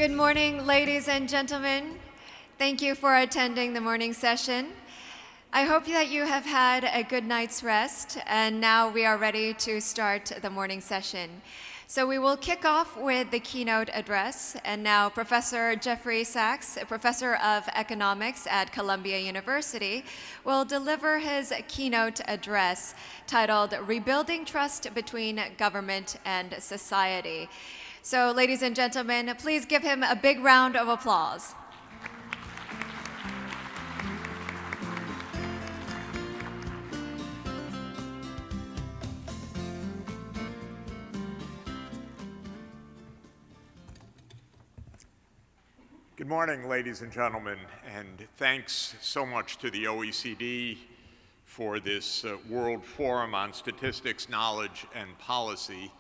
Good morning, ladies and gentlemen. Thank you for attending the morning session. I hope that you have had a good night's rest, and now we are ready to start the morning session. So we will kick off with the keynote address, and now Professor Jeffrey Sachs, a professor of economics at Columbia University, will deliver his keynote address titled Rebuilding Trust Between Government and Society. So ladies and gentlemen, please give him a big round of applause. Good morning, ladies and gentlemen, and thanks so much to the OECD for this World Forum on Statistics, Knowledge, and Policy.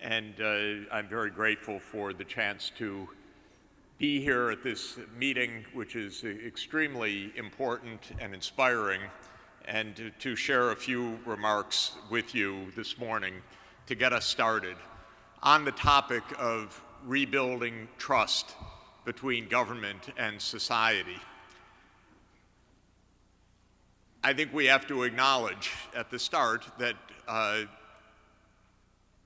And I'm very grateful for the chance to be here at this meeting, which is extremely important and inspiring, and to share a few remarks with you this morning to get us started on the topic of rebuilding trust between government and society. I think we have to acknowledge at the start that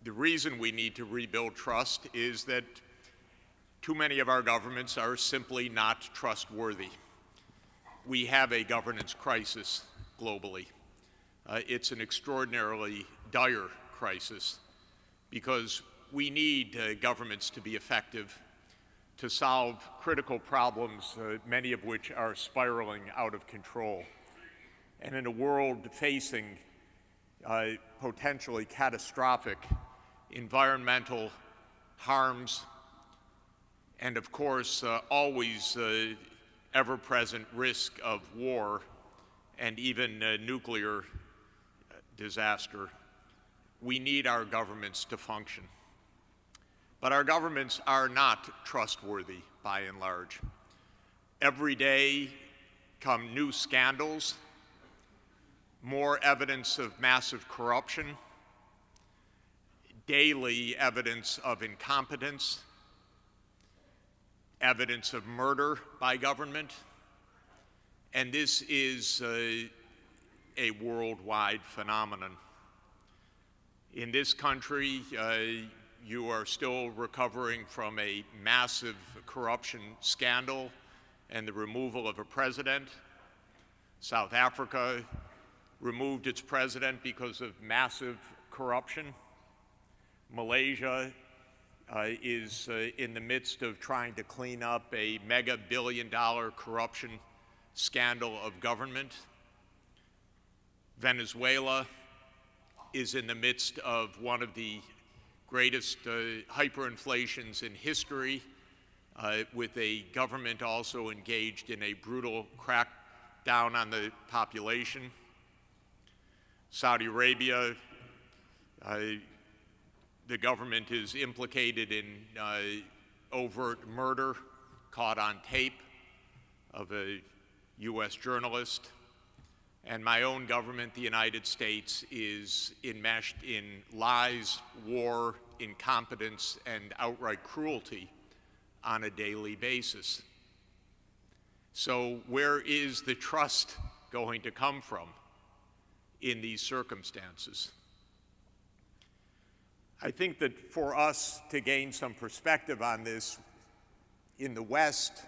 the reason we need to rebuild trust is that too many of our governments are simply not trustworthy. We have a governance crisis globally. It's an extraordinarily dire crisis because we need governments to be effective to solve critical problems, many of which are spiraling out of control. And in a world facing potentially catastrophic environmental harms, and of course, always ever-present risk of war and even nuclear disaster, we need our governments to function. But our governments are not trustworthy by and large. Every day come new scandals, more evidence of massive corruption, daily evidence of incompetence, evidence of murder by government, and this is a worldwide phenomenon. In this country, you are still recovering from a massive corruption scandal and the removal of a president. South Africa removed its president because of massive corruption. Malaysia is in the midst of trying to clean up a mega billion-dollar corruption scandal of government. Venezuela is in the midst of one of the greatest hyperinflations in history, with a government also engaged in a brutal crackdown on the population. Saudi Arabia, the government is implicated in overt murder caught on tape of a U.S. journalist. And my own government, the United States, is enmeshed in lies, war, incompetence, and outright cruelty on a daily basis. So where is the trust going to come from in these circumstances? I think that for us to gain some perspective on this, in the West,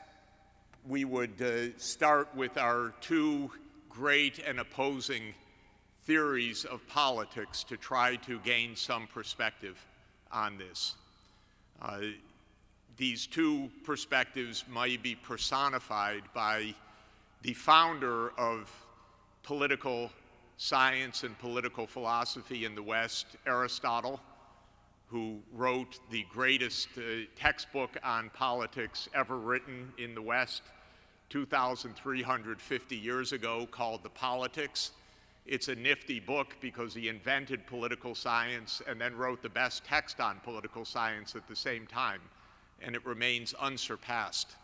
we would start with our two great and opposing theories of politics to try to gain some perspective on this. These two perspectives might be personified by the founder of political science and political philosophy in the West, Aristotle, who wrote the greatest textbook on politics ever written in the West 2,350 years ago, called The Politics. It's a nifty book because he invented political science and then wrote the best text on political science at the same time, and it remains unsurpassed.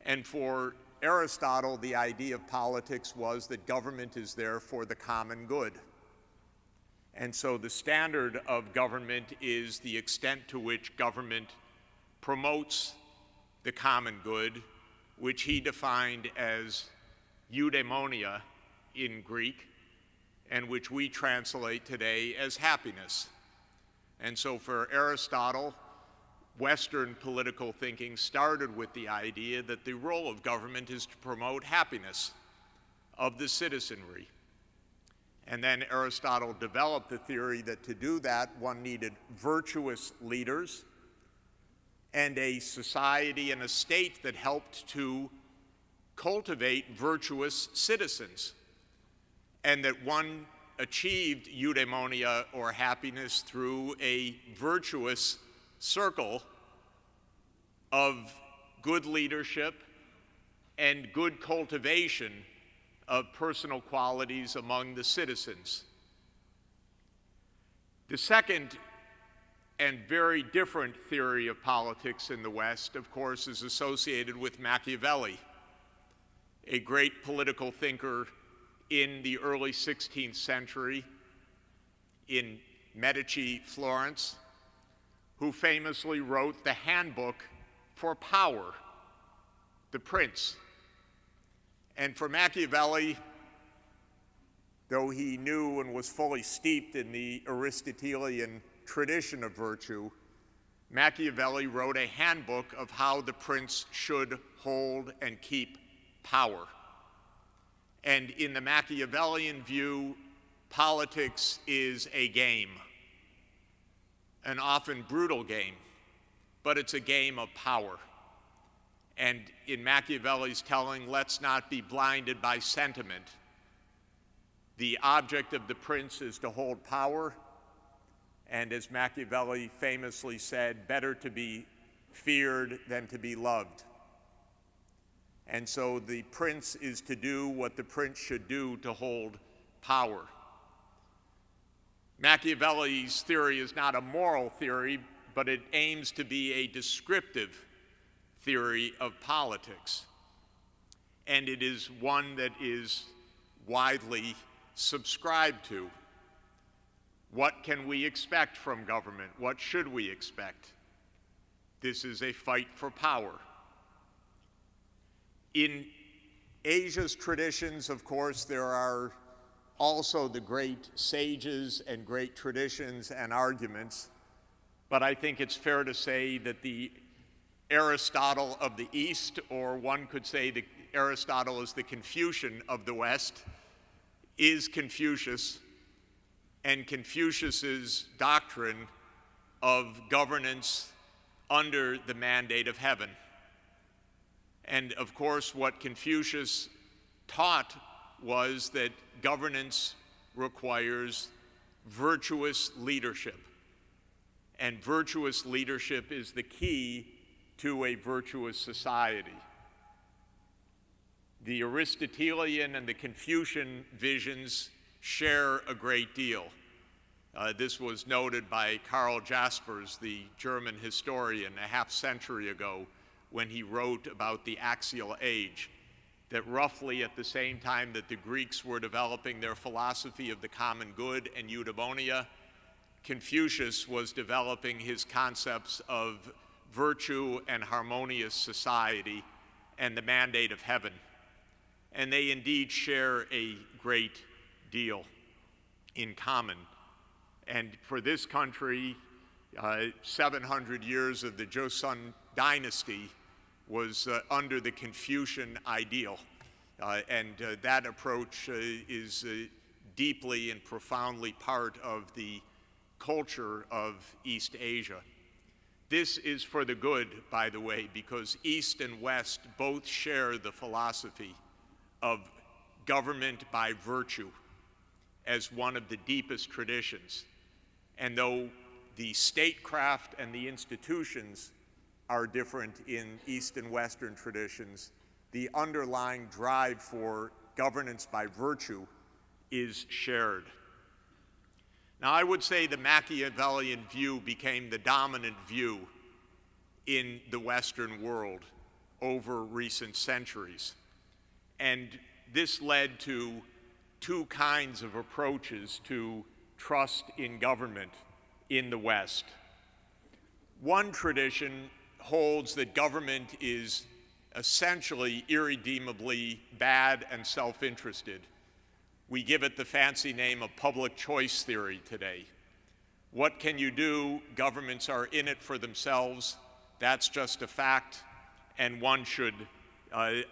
And for Aristotle, the idea of politics was that government is there for the common good. And so the standard of government is the extent to which government promotes the common good, which he defined as eudaimonia in Greek, and which we translate today as happiness. And so for Aristotle, Western political thinking started with the idea that the role of government is to promote happiness of the citizenry. And then Aristotle developed the theory that to do that, one needed virtuous leaders and a society and a state that helped to cultivate virtuous citizens, and that one achieved eudaimonia or happiness through a virtuous circle of good leadership and good cultivation of personal qualities among the citizens. The second and very different theory of politics in the West, of course, is associated with Machiavelli, a great political thinker in the early 16th century in Medici, Florence, who famously wrote the handbook for power, The Prince. And for Machiavelli, though he knew and was fully steeped in the Aristotelian tradition of virtue, Machiavelli wrote a handbook of how the prince should hold and keep power. And in the Machiavellian view, politics is a game, an often brutal game, but it's a game of power. And in Machiavelli's telling, let's not be blinded by sentiment. The object of the prince is to hold power, and as Machiavelli famously said, better to be feared than to be loved. And so the prince is to do what the prince should do to hold power. Machiavelli's theory is not a moral theory, but it aims to be a descriptive theory of politics. And it is one that is widely subscribed to. What can we expect from government? What should we expect? This is a fight for power. In Asia's traditions, of course, there are also the great sages and great traditions and arguments, but I think it's fair to say that the Aristotle of the East, or one could say that Aristotle is the Confucian of the West, is Confucius, and Confucius's doctrine of governance under the mandate of heaven. And of course, what Confucius taught was that governance requires virtuous leadership. And virtuous leadership is the key to a virtuous society. The Aristotelian and the Confucian visions share a great deal. This was noted by Karl Jaspers, the German historian, a half century ago, when he wrote about the axial age, that roughly at the same time that the Greeks were developing their philosophy of the common good and eudaimonia, Confucius was developing his concepts of virtue and harmonious society and the mandate of heaven. And they indeed share a great deal in common. And for this country, 700 years of the Joseon dynasty was under the Confucian ideal. And that approach is deeply and profoundly part of the culture of East Asia. This is for the good, by the way, because East and West both share the philosophy of government by virtue as one of the deepest traditions. And though the statecraft and the institutions are different in East and Western traditions, the underlying drive for governance by virtue is shared. Now, I would say the Machiavellian view became the dominant view in the Western world over recent centuries. And this led to two kinds of approaches to trust in government in the West. One tradition holds that government is essentially irredeemably bad and self-interested. We give it the fancy name of public choice theory today. What can you do? Governments are in it for themselves. That's just a fact, and one should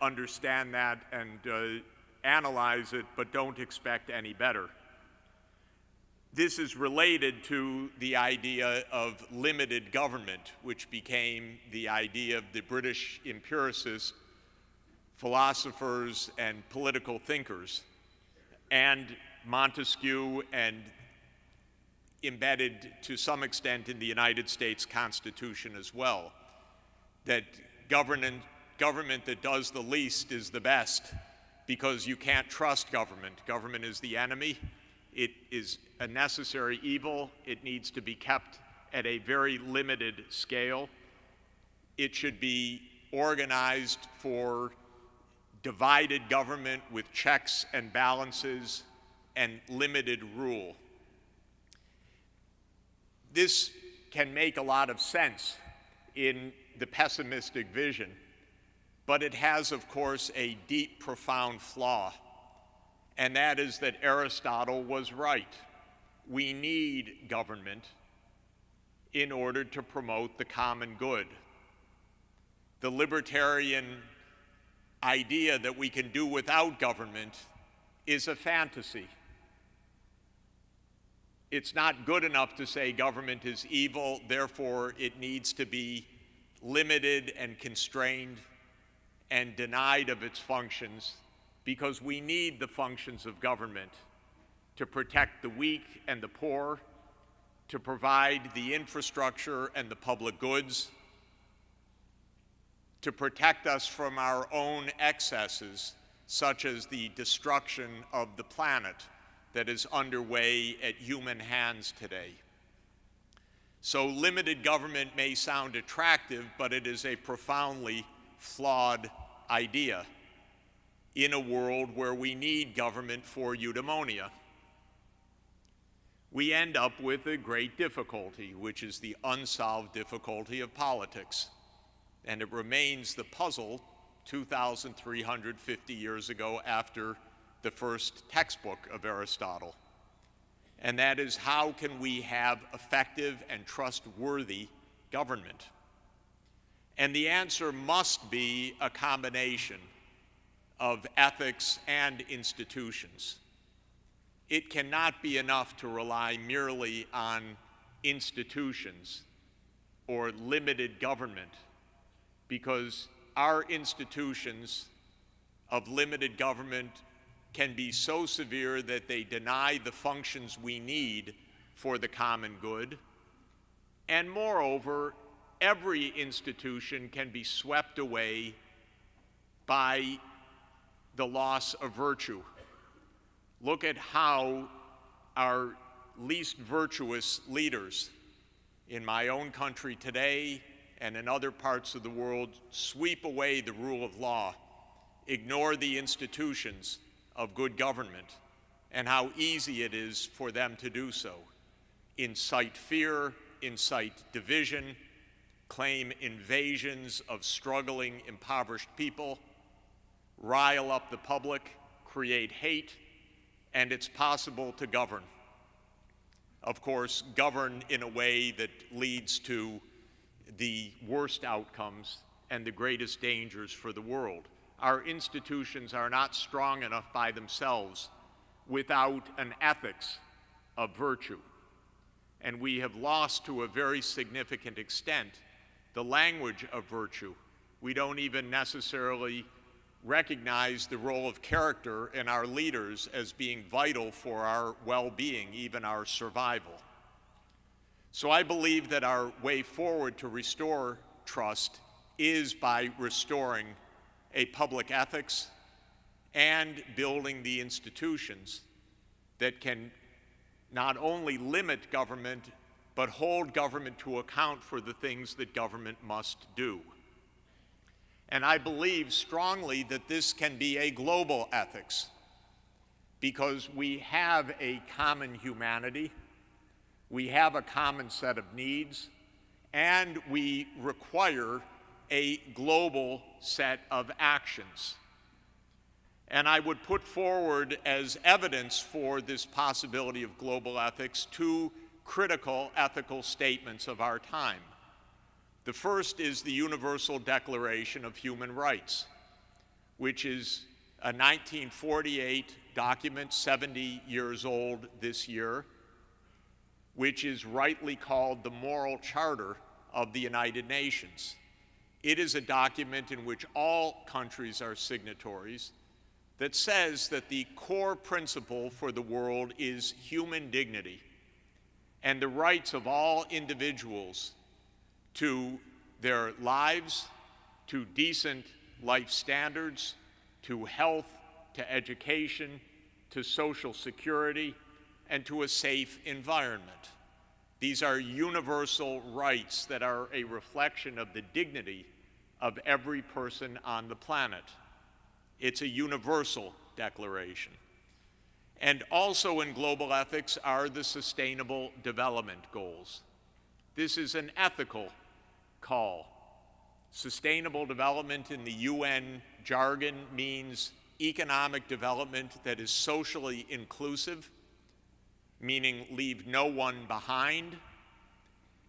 understand that and analyze it, but don't expect any better. This is related to the idea of limited government, which became the idea of the British empiricists, philosophers, and political thinkers, and Montesquieu, and embedded to some extent in the United States Constitution as well, that government that does the least is the best, because you can't trust government. Government is the enemy. It is a necessary evil. It needs to be kept at a very limited scale. It should be organized for divided government with checks and balances and limited rule. This can make a lot of sense in the pessimistic vision, but it has, of course, a deep, profound flaw, and that is that Aristotle was right. We need government in order to promote the common good. The libertarian idea that we can do without government is a fantasy. It's not good enough to say government is evil, therefore it needs to be limited and constrained and denied of its functions, because we need the functions of government to protect the weak and the poor, to provide the infrastructure and the public goods, to protect us from our own excesses, such as the destruction of the planet that is underway at human hands today. So limited government may sound attractive, but it is a profoundly flawed idea in a world where we need government for eudaimonia. We end up with a great difficulty, which is the unsolved difficulty of politics. And it remains the puzzle 2,350 years ago after the first textbook of Aristotle. And that is, how can we have effective and trustworthy government? And the answer must be a combination of ethics and institutions. It cannot be enough to rely merely on institutions or limited government, because our institutions of limited government can be so severe that they deny the functions we need for the common good. And moreover, every institution can be swept away by the loss of virtue. Look at how our least virtuous leaders in my own country today and in other parts of the world sweep away the rule of law, ignore the institutions of good government, and how easy it is for them to do so. Incite fear, incite division, claim invasions of struggling, impoverished people, rile up the public, create hate, and it's possible to govern. Of course, govern in a way that leads to the worst outcomes and the greatest dangers for the world. Our institutions are not strong enough by themselves without an ethics of virtue. And we have lost, to a very significant extent, the language of virtue. We don't even necessarily recognize the role of character in our leaders as being vital for our well-being, even our survival. So I believe that our way forward to restore trust is by restoring a public ethics and building the institutions that can not only limit government, but hold government to account for the things that government must do. And I believe strongly that this can be a global ethics, because we have a common humanity, we have a common set of needs, and we require a global set of actions. And I would put forward as evidence for this possibility of global ethics two critical ethical statements of our time. The first is the Universal Declaration of Human Rights, which is a 1948 document, 70 years old this year, which is rightly called the Moral Charter of the United Nations. It is a document in which all countries are signatories that says that the core principle for the world is human dignity and the rights of all individuals to their lives, to decent life standards, to health, to education, to social security, and to a safe environment. These are universal rights that are a reflection of the dignity of every person on the planet. It's a universal declaration. And also in global ethics are the Sustainable Development Goals. This is an ethical call. Sustainable development in the UN jargon means economic development that is socially inclusive, meaning leave no one behind,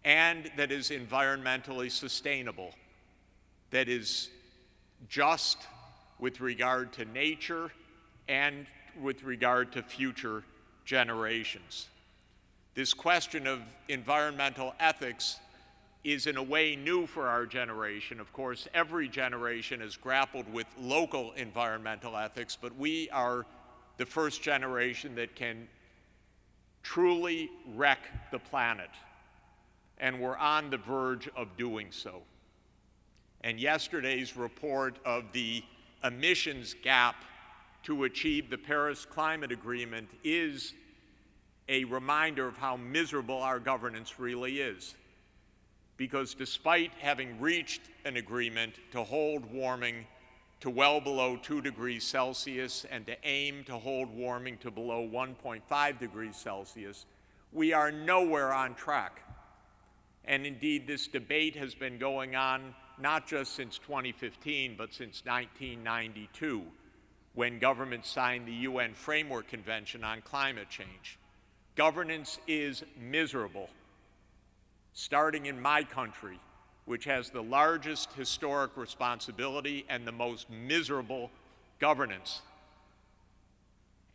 and that is environmentally sustainable, that is just with regard to nature and with regard to future generations. This question of environmental ethics is in a way new for our generation. Of course, every generation has grappled with local environmental ethics, but we are the first generation that can truly wreck the planet, and we're on the verge of doing so. And yesterday's report of the emissions gap to achieve the Paris Climate Agreement is a reminder of how miserable our governance really is. Because despite having reached an agreement to hold warming to well below 2 degrees Celsius and to aim to hold warming to below 1.5 degrees Celsius, we are nowhere on track. And indeed, this debate has been going on not just since 2015, but since 1992, when governments signed the UN Framework Convention on Climate Change. Governance is miserable, starting in my country, which has the largest historic responsibility and the most miserable governance,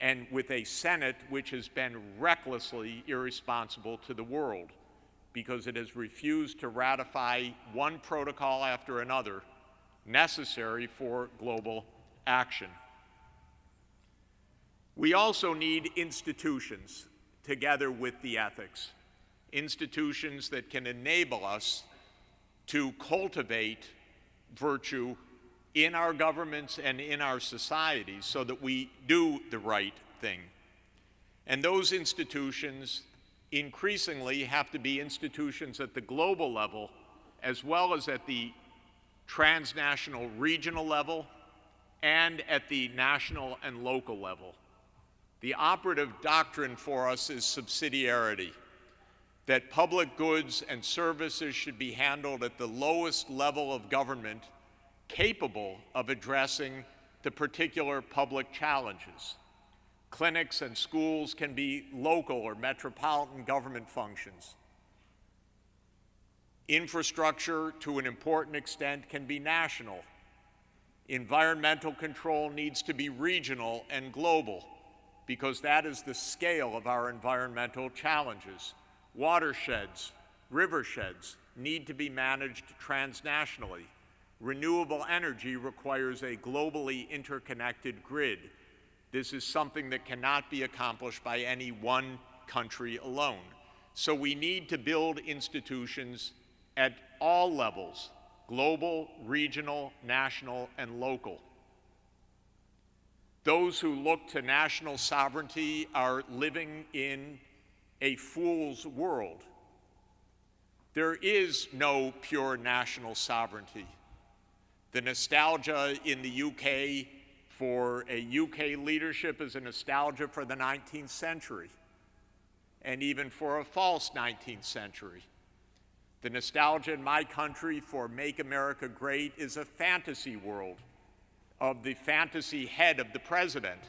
and with a Senate which has been recklessly irresponsible to the world because it has refused to ratify one protocol after another necessary for global action. We also need institutions together with the ethics, institutions that can enable us to cultivate virtue in our governments and in our societies so that we do the right thing. And those institutions increasingly have to be institutions at the global level as well as at the transnational regional level and at the national and local level. The operative doctrine for us is subsidiarity, that public goods and services should be handled at the lowest level of government capable of addressing the particular public challenges. Clinics and schools can be local or metropolitan government functions. Infrastructure, to an important extent, can be national. Environmental control needs to be regional and global, because that is the scale of our environmental challenges. Watersheds, riversheds need to be managed transnationally. Renewable energy requires a globally interconnected grid. This is something that cannot be accomplished by any one country alone. So we need to build institutions at all levels, global, regional, national, and local. Those who look to national sovereignty are living in a fool's world. There is no pure national sovereignty. The nostalgia in the UK for a UK leadership is a nostalgia for the 19th century, and even for a false 19th century. The nostalgia in my country for Make America Great is a fantasy world of the fantasy head of the president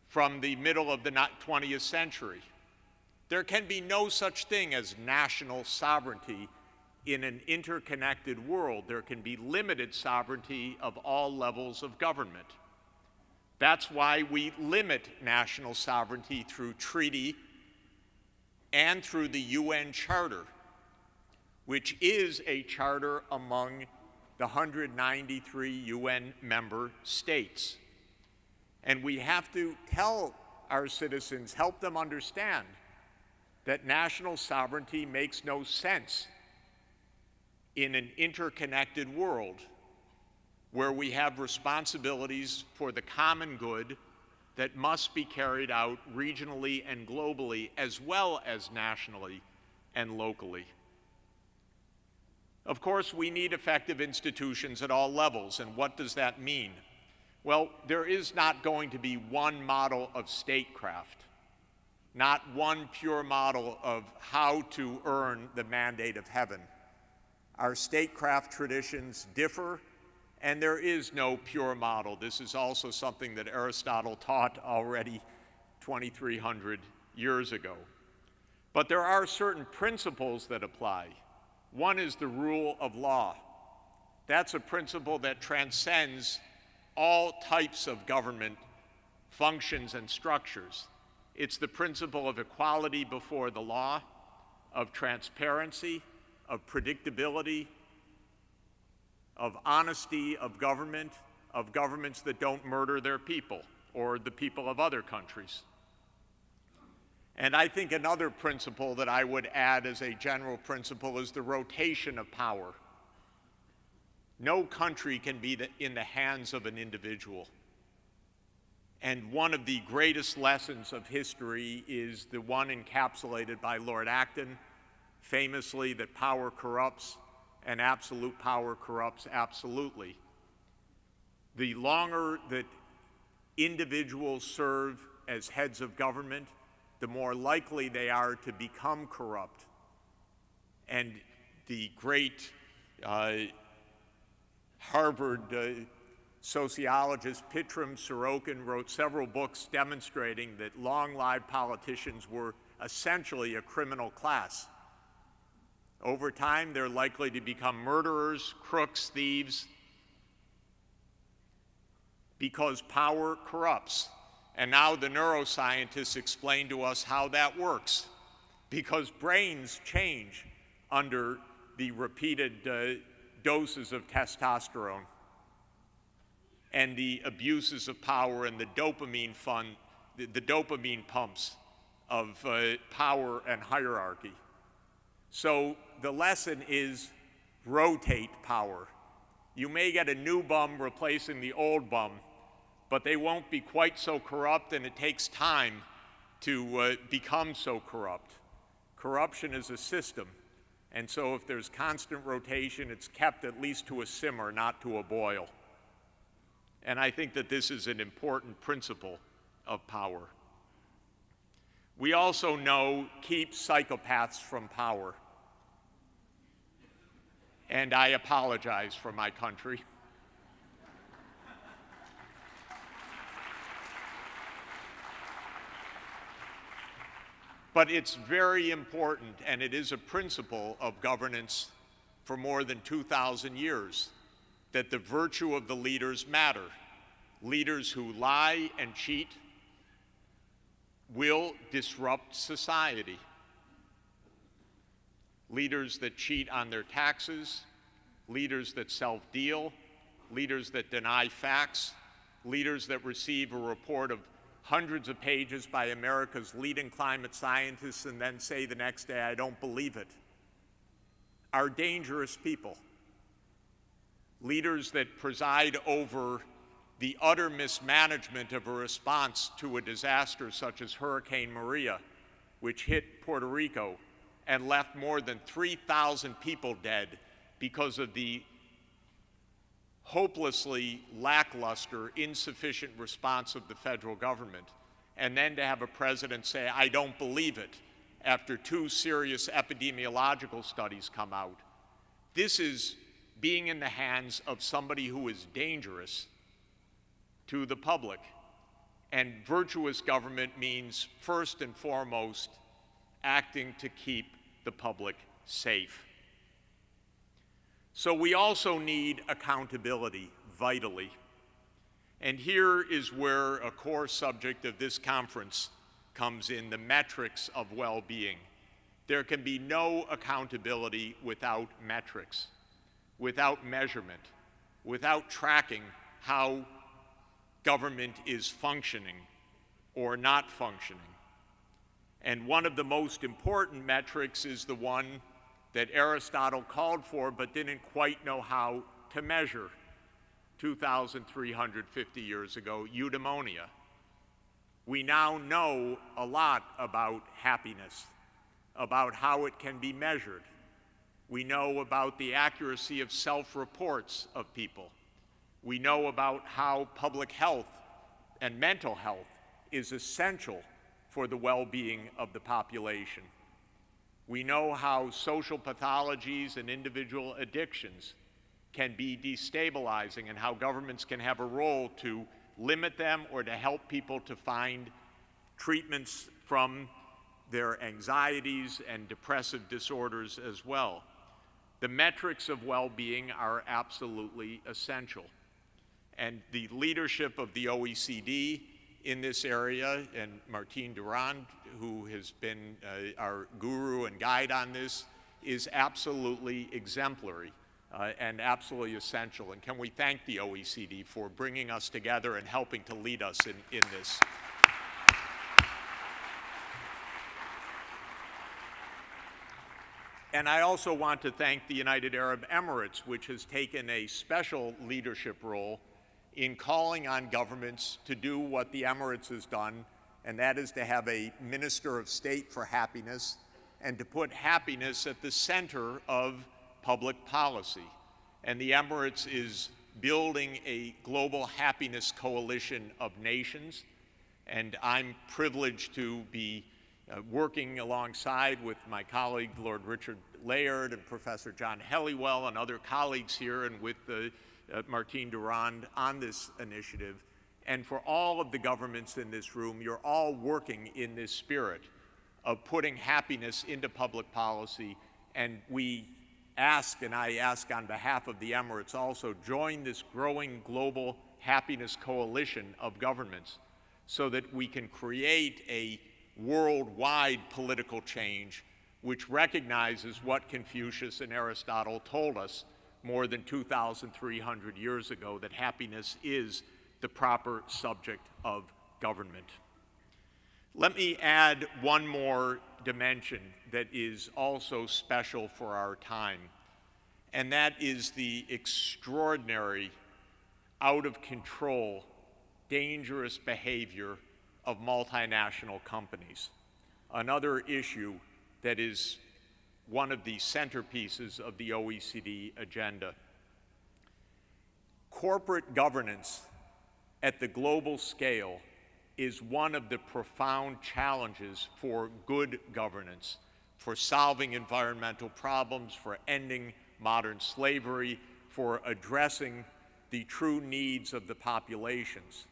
from the middle of the 20th century. There can be no such thing as national sovereignty in an interconnected world. There can be limited sovereignty of all levels of government. That's why we limit national sovereignty through treaty and through the UN Charter, which is a charter among the 193 UN member states. And we have to tell our citizens, help them understand that national sovereignty makes no sense in an interconnected world where we have responsibilities for the common good that must be carried out regionally and globally, as well as nationally and locally. Of course, we need effective institutions at all levels, and what does that mean? Well, there is not going to be one model of statecraft, not one pure model of how to earn the mandate of heaven. Our statecraft traditions differ, and there is no pure model. This is also something that Aristotle taught already 2,300 years ago. But there are certain principles that apply. One is the rule of law. That's a principle that transcends all types of government functions and structures. It's the principle of equality before the law, of transparency, of predictability, of honesty of governments that don't murder their people or the people of other countries. And I think another principle that I would add as a general principle is the rotation of power. No country can be in the hands of an individual. And one of the greatest lessons of history is the one encapsulated by Lord Acton, famously, that power corrupts and absolute power corrupts absolutely. The longer that individuals serve as heads of government, the more likely they are to become corrupt. And the great Harvard sociologist Pitram Sorokin wrote several books demonstrating that long-lived politicians were essentially a criminal class. Over time, they're likely to become murderers, crooks, thieves, because power corrupts. And now the neuroscientists explain to us how that works, because brains change under the repeated doses of testosterone and the abuses of power and the dopamine pumps of power and hierarchy. So the lesson is rotate power. You may get a new bum replacing the old bum, but they won't be quite so corrupt, and it takes time to become so corrupt. Corruption is a system, and so if there's constant rotation, it's kept at least to a simmer, not to a boil. And I think that this is an important principle of power. We also know keep psychopaths from power. And I apologize for my country. But it's very important, and it is a principle of governance for more than 2,000 years, that the virtue of the leaders matter. Leaders who lie and cheat will disrupt society. Leaders that cheat on their taxes, leaders that self-deal, leaders that deny facts, leaders that receive a report of hundreds of pages by America's leading climate scientists and then say the next day, I don't believe it, are dangerous people. Leaders that preside over the utter mismanagement of a response to a disaster such as Hurricane Maria, which hit Puerto Rico and left more than 3,000 people dead because of the hopelessly lackluster, insufficient response of the federal government. And then to have a president say, I don't believe it, after 2 serious epidemiological studies come out. This is being in the hands of somebody who is dangerous to the public. And virtuous government means, first and foremost, acting to keep the public safe. So we also need accountability, vitally. And here is where a core subject of this conference comes in, the metrics of well-being. There can be no accountability without metrics, without measurement, without tracking how government is functioning or not functioning. And one of the most important metrics is the one that Aristotle called for but didn't quite know how to measure 2,350 years ago, eudaimonia. We now know a lot about happiness, about how it can be measured. We know about the accuracy of self-reports of people. We know about how public health and mental health is essential for the well-being of the population. We know how social pathologies and individual addictions can be destabilizing and how governments can have a role to limit them or to help people to find treatments from their anxieties and depressive disorders as well. The metrics of well-being are absolutely essential. And the leadership of the OECD in this area, and Martine Durand, who has been our guru and guide on this, is absolutely exemplary and absolutely essential. And can we thank the OECD for bringing us together and helping to lead us in this. And I also want to thank the United Arab Emirates, which has taken a special leadership role in calling on governments to do what the Emirates has done, and that is to have a Minister of State for Happiness and to put happiness at the center of public policy. And the Emirates is building a global happiness coalition of nations, and I'm privileged to be working alongside with my colleague, Lord Richard Layard, and Professor John Helliwell, and other colleagues here, and with Martine Durand on this initiative. And for all of the governments in this room, you're all working in this spirit of putting happiness into public policy. And we ask, and I ask on behalf of the Emirates also, join this growing global happiness coalition of governments so that we can create a worldwide political change which recognizes what Confucius and Aristotle told us more than 2,300 years ago, that happiness is the proper subject of government. Let me add one more dimension that is also special for our time, and that is the extraordinary, out of control, dangerous behavior of multinational companies. Another issue that is one of the centerpieces of the OECD agenda. Corporate governance at the global scale is one of the profound challenges for good governance, for solving environmental problems, for ending modern slavery, for addressing the true needs of the populations.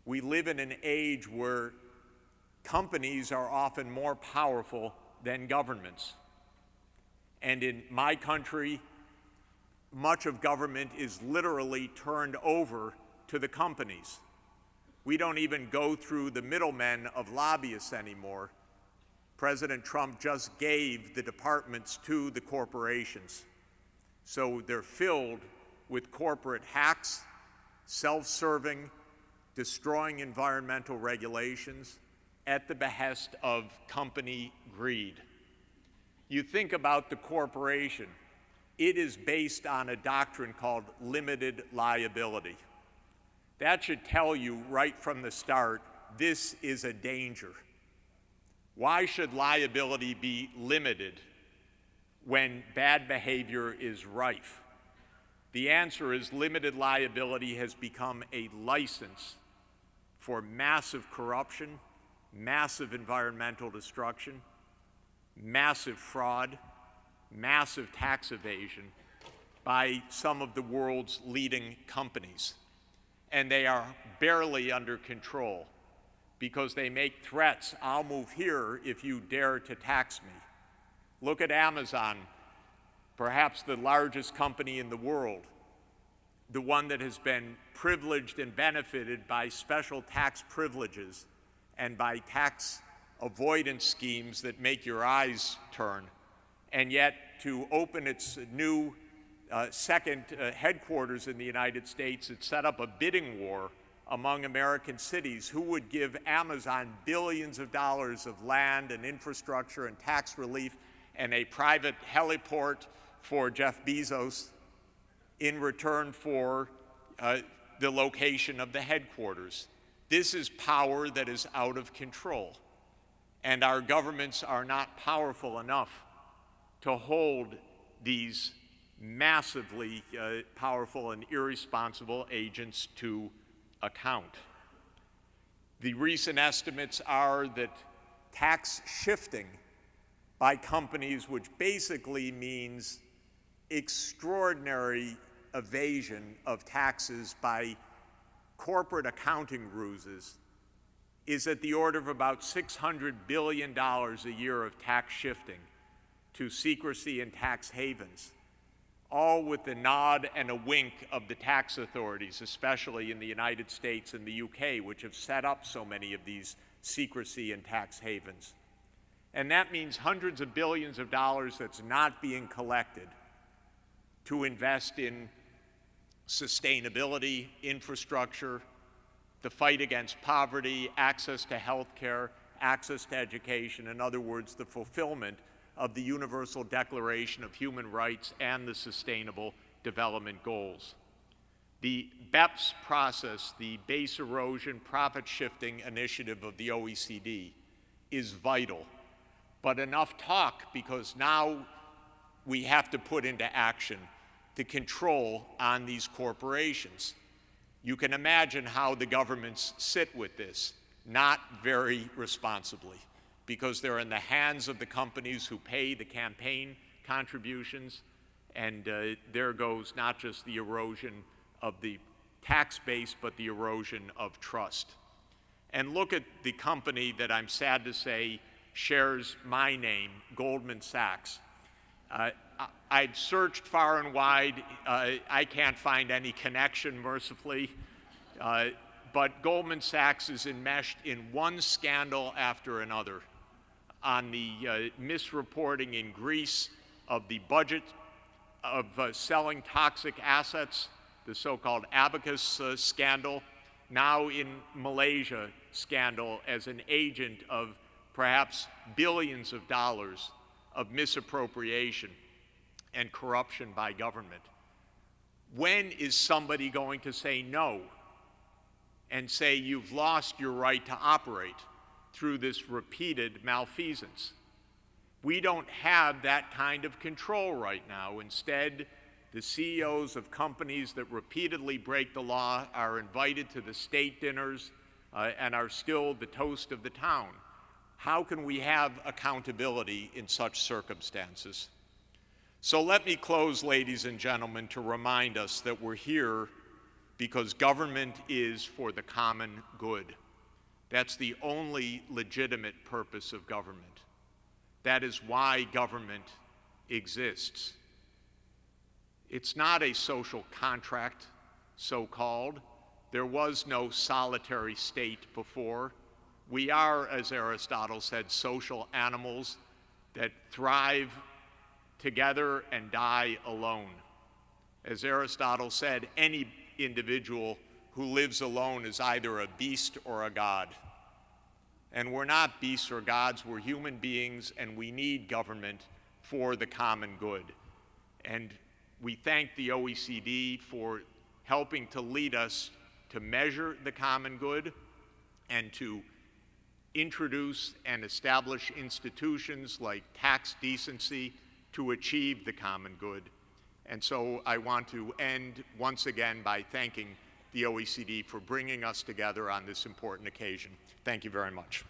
We live in an age where companies are often more powerful than governments. And in my country, much of government is literally turned over to the companies. We don't even go through the middlemen of lobbyists anymore. President Trump just gave the departments to the corporations. So they're filled with corporate hacks, self-serving, destroying environmental regulations at the behest of company greed. You think about the corporation, it is based on a doctrine called limited liability. That should tell you right from the start, this is a danger. Why should liability be limited when bad behavior is rife? The answer is limited liability has become a license for massive corruption, massive environmental destruction, massive fraud, massive tax evasion by some of the world's leading companies. And they are barely under control because they make threats, "I'll move here if you dare to tax me." Look at Amazon, perhaps the largest company in the world, the one that has been privileged and benefited by special tax privileges and by tax avoidance schemes that make your eyes turn. And yet, to open its new second headquarters in the United States, it set up a bidding war among American cities. Who would give Amazon billions of dollars of land and infrastructure and tax relief and a private heliport for Jeff Bezos in return for the location of the headquarters? This is power that is out of control. And our governments are not powerful enough to hold these massively powerful and irresponsible agents to account. The recent estimates are that tax shifting by companies, which basically means extraordinary evasion of taxes by corporate accounting ruses, is at the order of about $600 billion a year of tax shifting to secrecy and tax havens, all with the nod and a wink of the tax authorities, especially in the United States and the UK, which have set up so many of these secrecy and tax havens. And that means hundreds of billions of dollars that's not being collected to invest in sustainability, infrastructure, the fight against poverty, access to health care, access to education, in other words, the fulfillment of the Universal Declaration of Human Rights and the Sustainable Development Goals. The BEPS process, the Base Erosion Profit Shifting Initiative of the OECD, is vital. But enough talk, because now we have to put into action the control on these corporations. You can imagine how the governments sit with this, not very responsibly, because they're in the hands of the companies who pay the campaign contributions, and there goes not just the erosion of the tax base, but the erosion of trust. And look at the company that I'm sad to say shares my name, Goldman Sachs. I've searched far and wide. I can't find any connection, mercifully. But Goldman Sachs is enmeshed in one scandal after another on the misreporting in Greece of the budget of selling toxic assets, the so-called Abacus scandal, now in Malaysia scandal as an agent of perhaps billions of dollars of misappropriation and corruption by government. When is somebody going to say no and say you've lost your right to operate through this repeated malfeasance? We don't have that kind of control right now. Instead, the CEOs of companies that repeatedly break the law are invited to the state dinners and are still the toast of the town. How can we have accountability in such circumstances? So let me close, ladies and gentlemen, to remind us that we're here because government is for the common good. That's the only legitimate purpose of government. That is why government exists. It's not a social contract, so-called. There was no solitary state before. We are, as Aristotle said, social animals that thrive together and die alone. As Aristotle said, any individual who lives alone is either a beast or a god. And we're not beasts or gods, we're human beings, and we need government for the common good. And we thank the OECD for helping to lead us to measure the common good and to introduce and establish institutions like tax decency to achieve the common good. And so I want to end once again by thanking the OECD for bringing us together on this important occasion. Thank you very much.